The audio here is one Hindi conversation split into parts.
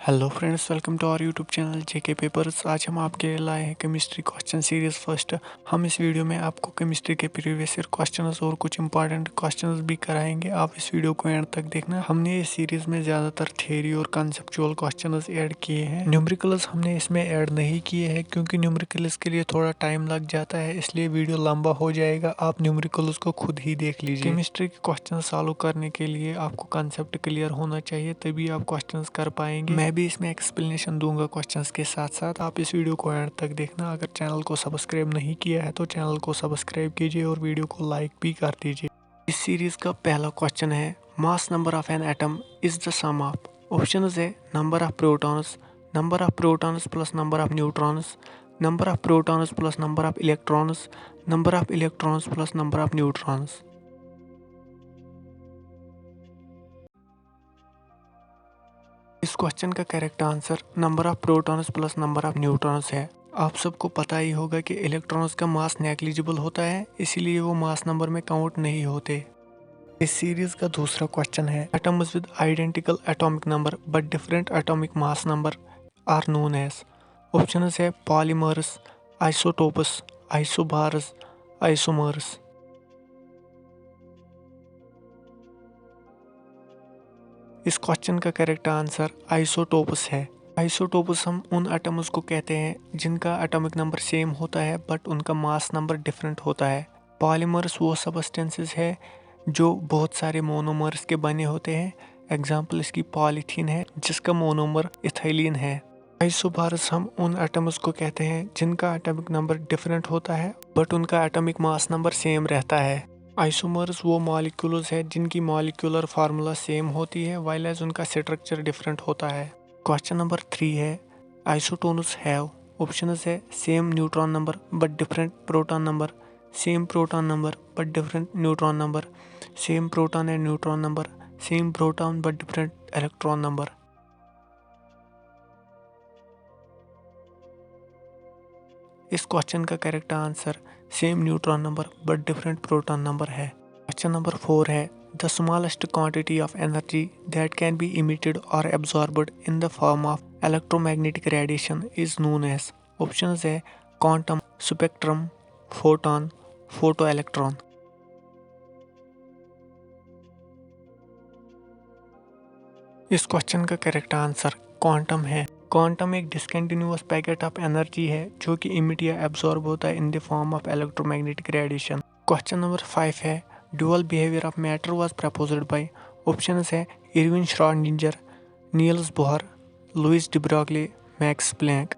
Hello friends, welcome to our YouTube channel JK papers. आज हम आपके लिए लाए हैं केमिस्ट्री क्वेश्चन सीरीज फर्स्ट। हम इस वीडियो में आपको केमिस्ट्री के प्रीवियस ईयर क्वेश्चंस और कुछ इंपॉर्टेंट क्वेश्चंस भी कराएंगे। आप इस वीडियो को एंड तक देखना। हमने इस सीरीज में ज़्यादातर थ्योरी और कंसेप्चुअल क्वेश्चंस ऐड किए हैं। न्यूमेरिकल्स हमने इसमें ऐड नहीं किए हैं क्योंकि न्यूमेरिकल्स के लिए थोड़ा टाइम लग जाता है, इसलिए वीडियो लंबा हो जाएगा। आप न्यूमेरिकल्स को खुद ही देख लीजिए। केमिस्ट्री के क्वेश्चन सॉल्व करने के लिए आपको कंसेप्ट क्लियर होना चाहिए, तभी आप क्वेश्चंस कर पाएंगे। मैं भी इसमें एक्सप्लेनेशन दूंगा क्वेश्चंस के साथ साथ। आप इस वीडियो को एंड तक देखना। अगर चैनल को सब्सक्राइब नहीं किया है तो चैनल को सब्सक्राइब कीजिए और वीडियो को लाइक भी कर दीजिए। इस सीरीज का पहला क्वेश्चन है, mass number of an atom is the sum of. Option है number of protons plus number of neutrons, number of protons plus number of electrons, number of electrons plus number of neutrons. इस क्वेश्चन का correct answer number of protons plus number of neutrons है। आप सबको पता ही होगा कि इलेक्ट्रॉन्स का मास नेग्लिजिबल होता है, इसीलिए वो मास नंबर में काउंट नहीं होते। इस सीरीज का दूसरा क्वेश्चन है, atoms with identical atomic number but different atomic mass number are known as. Option है पॉलीमर्स, आइसोटोपस, आइसोबार्स, आइसोमर्स। इस क्वेश्चन का करेक्ट आंसर आइसोटोपस है। आइसोटोपस हम उन एटम्स को कहते हैं जिनका एटॉमिक नंबर सेम होता है बट उनका मास नंबर डिफरेंट होता है। पॉलीमर्स वो सब्सटेंसेस है जो बहुत सारे मोनोमर्स के बने होते हैं। एग्जाम्पल इसकी पॉलीथीन है जिसका मोनोमर इथाइलिन है। आइसोबार्स हम उन एटम्स को कहते हैं जिनका एटॉमिक नंबर डिफरेंट होता है बट उनका एटॉमिक मास नंबर सेम रहता है। आइसोमर्स वो मॉलिक्यूल्स है जिनकी मॉलिक्यूलर फार्मूला सेम होती है वाइल एज उनका स्ट्रक्चर डिफरेंट होता है। क्वेश्चन नंबर 3 है, आइसोटोन्स हैव। ऑप्शन है same neutron number but different proton number, same proton number but different neutron number, same proton and neutron number, same proton but different electron number. इस क्वेश्चन का correct answer same neutron number but different proton number है। क्वेश्चन नंबर 4 है, the smallest quantity of energy that can be emitted और absorbed in the form of electromagnetic radiation is known as. Option है quantum, spectrum, photon, photo electron. इस क्वेश्चन का करेक्ट आंसर क्वांटम है। क्वांटम एक डिसकंटिन्यूअस पैकेट ऑफ एनर्जी है जो कि इमिट या एब्जॉर्ब होता है in the form of electromagnetic radiation. Question number 5 है, dual behaviour of matter was proposed by. Option है Erwin Schrodinger, Niels Bohr, Louis de Broglie, Max Planck.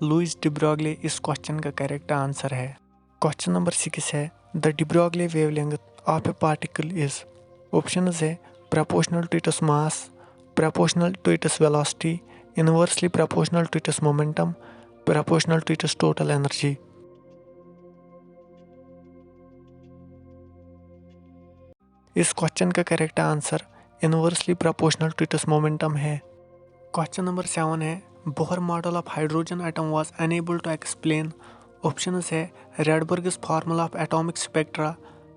Louis de Broglie इस क्वेश्चन का करेक्ट आंसर है। क्वेश्चन नंबर 6 है, the de Broglie wavelength of A particle is. Option है proportional to its mass, proportional to its velocity, inversely proportional to its momentum, proportional to its total energy। इस क्वेश्चन का correct answer inversely proportional to its momentum है। क्वेश्चन नंबर 7 है, Bohr model of hydrogen atom was unable to explain. Option है Rydberg's formula of atomic spectra,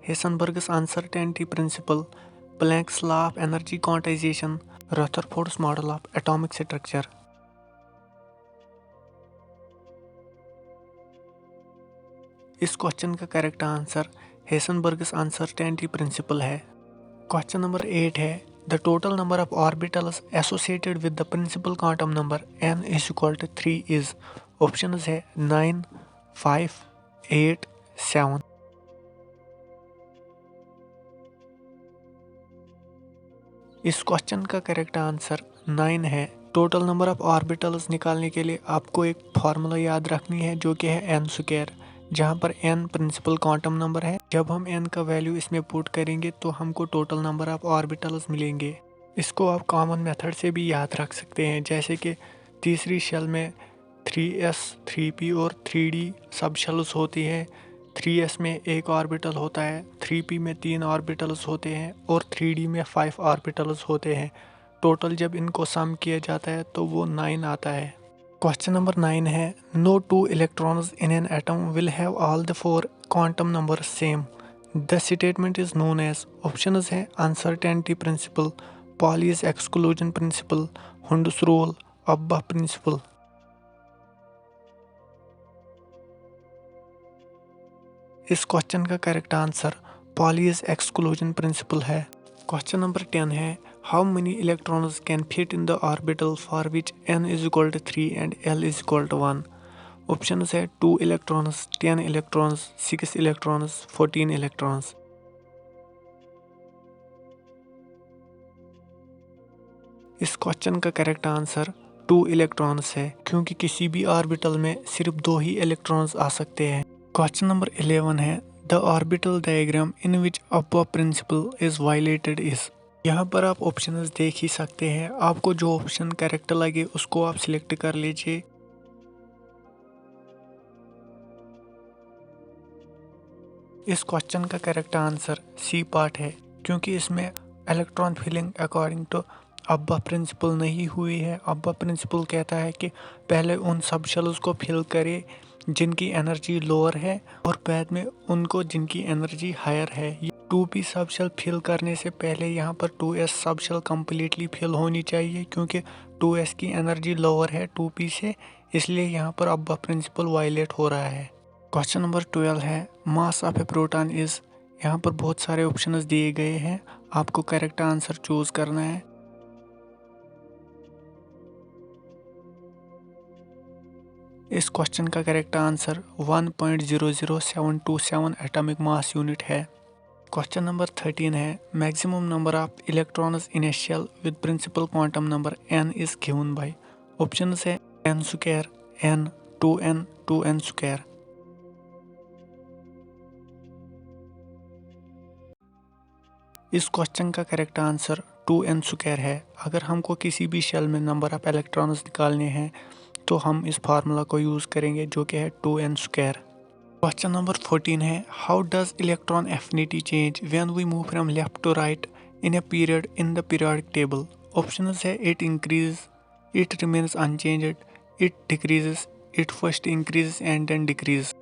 Heisenberg's uncertainty principle, Planck's law of energy quantization, Rutherford's model of atomic structure. इस क्वेश्चन का correct answer Heisenberg's uncertainty principle है। क्वेश्चन नंबर 8 है, the total number of orbitals associated with the principal quantum number n is equal to 3 is. Option है 9, 5, 8, 7। इस क्वेश्चन का करेक्ट आंसर 9 है। टोटल नंबर ऑफ ऑर्बिटल्स निकालने के लिए आपको एक फार्मूला याद रखनी है जो कि है n स्क्वायर, जहाँ पर n प्रिंसिपल क्वांटम नंबर है। जब हम n का वैल्यू इसमें पुट करेंगे तो हमको टोटल नंबर ऑफ ऑर्बिटल्स मिलेंगे। इसको आप कॉमन मेथड से भी याद रख सकते हैं, जैसे कि तीसरी शेल में 3s, 3p और 3d सब शेल्स होती है। 3s में एक ऑर्बिटल होता है, 3p में 3 ऑर्बिटल्स होते हैं और 3d में 5 ऑर्बिटल्स होते हैं। टोटल जब इनको सम किया जाता है तो वो 9 आता है। क्वेश्चन नंबर 9 है, no 2 electrons in an atom will have all the 4 quantum number same. The statement is known as, options है uncertainty principle, Pauli's exclusion principle, Hund's rule, Aufbau principle. इस क्वेश्चन का correct answer Pauli's exclusion principle है। क्वेश्चन नंबर 10 है how many electrons can fit in the orbital for which n is equal to 3 and l is equal to 1। Option है 2 इलेक्ट्रॉन्स, 10 इलेक्ट्रॉन्स, 6 इलेक्ट्रॉन्स, 14 इलेक्ट्रॉन्स। इस क्वेश्चन का करेक्ट आंसर 2 इलेक्ट्रॉन्स है, क्योंकि किसी भी ऑर्बिटल में सिर्फ 2 ही इलेक्ट्रॉन्स आ सकते हैं। क्वेश्चन नंबर 11 है द ऑर्बिटल डायग्राम इन विच अब्बा प्रिंसिपल इज वायलेटेड इज। यहाँ पर आप ऑप्शंस देख ही सकते हैं, आपको जो ऑप्शन करेक्ट लगे उसको आप सिलेक्ट कर लीजिए। इस क्वेश्चन का करेक्ट आंसर सी पार्ट है, क्योंकि इसमें इलेक्ट्रॉन फिलिंग अकॉर्डिंग टू अब्बा प्रिंसिपल नहीं हुई है। अब्बा प्रिंसिपल कहता है कि पहले उन सब शेल्स को फिल करे जिनकी एनर्जी लोअर है और बाद में उनको जिनकी एनर्जी हायर है। 2p सब शेल फिल करने से पहले यहाँ पर 2s सब शेल कम्प्लीटली फिल होनी चाहिए, क्योंकि 2s की एनर्जी लोअर है 2p से, इसलिए यहाँ पर अब्बा प्रिंसिपल वायलेट हो रहा है। क्वेश्चन नंबर 12 है mass of A proton is. यहाँ पर बहुत सारे ऑप्शंस दिए गए हैं, आपको करेक्ट आंसर चूज करना है। इस क्वेश्चन का correct answer 1.00727 atomic mass unit है। क्वेश्चन नंबर 13 है maximum number of electrons in a shell with principal quantum number n is given by. Option है n square, n, 2n, 2n square. इस क्वेश्चन का करेक्ट आंसर 2n स्क्वायर है। अगर हमको किसी भी शेल में नंबर ऑफ इलेक्ट्रॉन्स निकालने हैं तो हम इस फार्मूला को यूज़ करेंगे, जो कि है 2n स्क्वायर। क्वेश्चन नंबर 14 है how does electron affinity change when we move from left to right in a period in the periodic table. Option है it increase, it remains unchanged, it decreases, it first increase and then decrease.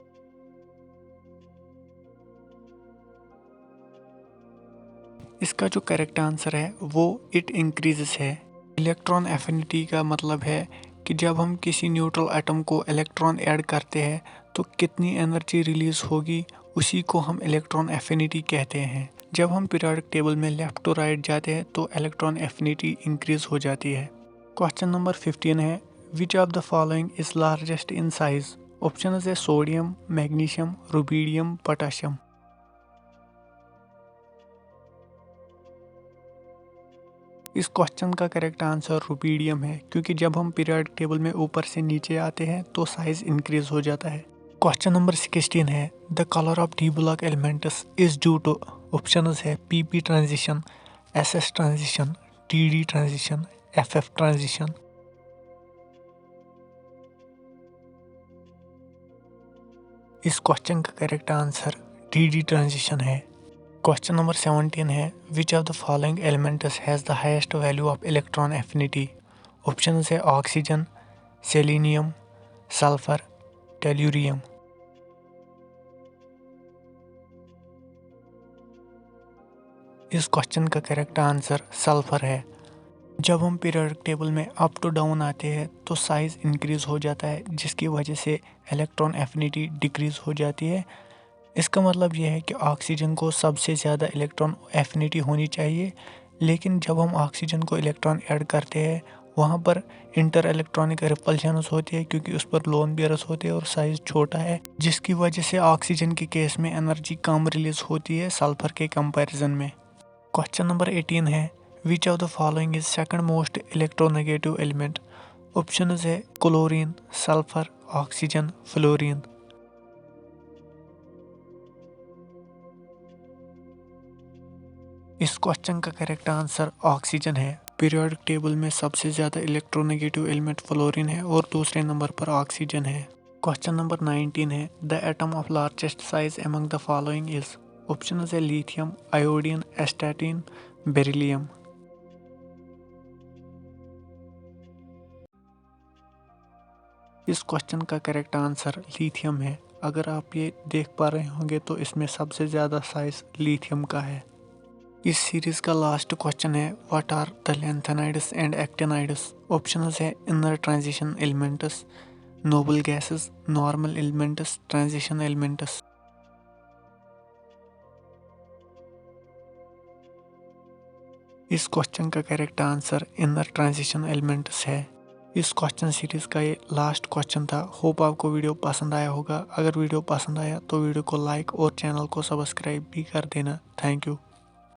इसका जो करेक्ट आंसर है वो इट इंक्रीजेस है। इलेक्ट्रॉन एफिनिटी का मतलब है कि जब हम किसी न्यूट्रल एटम को इलेक्ट्रॉन ऐड करते हैं तो कितनी एनर्जी रिलीज होगी, उसी को हम इलेक्ट्रॉन एफिनिटी कहते हैं। जब हम पीरियोडिक टेबल में लेफ्ट टू राइट जाते हैं तो इलेक्ट्रॉन एफिनिटी इंक्रीज हो जाती है। क्वेश्चन नंबर 15 है which of the following is largest in size. Option है सोडियम, मैग्नीशियम, रुबीडियम, पोटाशियम। इस क्वेश्चन का करेक्ट आंसर रुबीडियम है, क्योंकि जब हम पीरियोडिक टेबल में ऊपर से नीचे आते हैं तो साइज इंक्रीज हो जाता है। क्वेश्चन नंबर 16 है the colour of d block elements is due to. Option है pp transition, ss transition, dd transition, ff transition. इस क्वेश्चन का करेक्ट आंसर टीडी ट्रांजिशन है। क्वेश्चन नंबर 17 है which of the following elements has the highest value of electron affinity. Option है ऑक्सीजन, सेलेनियम, सल्फर, टेल्यूरियम। इस क्वेश्चन का करेक्ट आंसर सल्फर है। जब हम पीरियोडिक टेबल में अप टू डाउन आते हैं तो साइज इंक्रीज हो जाता है, जिसकी वजह से इलेक्ट्रॉन एफिनिटी डिक्रीज हो जाती है। इसका मतलब यह है कि ऑक्सीजन को सबसे ज़्यादा इलेक्ट्रॉन एफिनिटी होनी चाहिए, लेकिन जब हम ऑक्सीजन को इलेक्ट्रॉन ऐड करते हैं वहाँ पर इंटर इलेक्ट्रॉनिक रिपल्शंस होती है, क्योंकि उस पर लोन पेयर्स होते हैं और साइज़ छोटा है, जिसकी वजह से ऑक्सीजन के केस में एनर्जी कम रिलीज होती है सल्फर के कंपैरिजन में। क्वेश्चन नंबर 18 है which of the following is second most electronegative element. Option है क्लोरीन, सल्फर, ऑक्सीजन, फ्लोरीन। इस क्वेश्चन का करेक्ट आंसर ऑक्सीजन है। पीरियोडिक टेबल में सबसे ज़्यादा इलेक्ट्रोनेगेटिव एलिमेंट फ्लोरीन है और दूसरे नंबर पर ऑक्सीजन है। क्वेश्चन नंबर 19 है the atom of largest size among the following is. Option है लिथियम, आयोडीन, एस्टेटिन, बेरिलियम। इस क्वेश्चन का करेक्ट आंसर लिथियम है। अगर आप ये देख पा रहे होंगे तो इसमें सबसे ज़्यादा साइज लिथियम का है। इस सीरीज का लास्ट क्वेश्चन है, what are the lanthanides and actinides? Options है inner transition elements, noble gases, normal elements, transition elements. इस क्वेश्चन का correct answer inner transition elements है। इस क्वेश्चन सीरीज का ये लास्ट क्वेश्चन था। होप आपको वीडियो पसंद आया होगा। अगर वीडियो पसंद आया तो वीडियो को लाइक और चैनल को सब्सक्राइब भी कर देना। Thank you.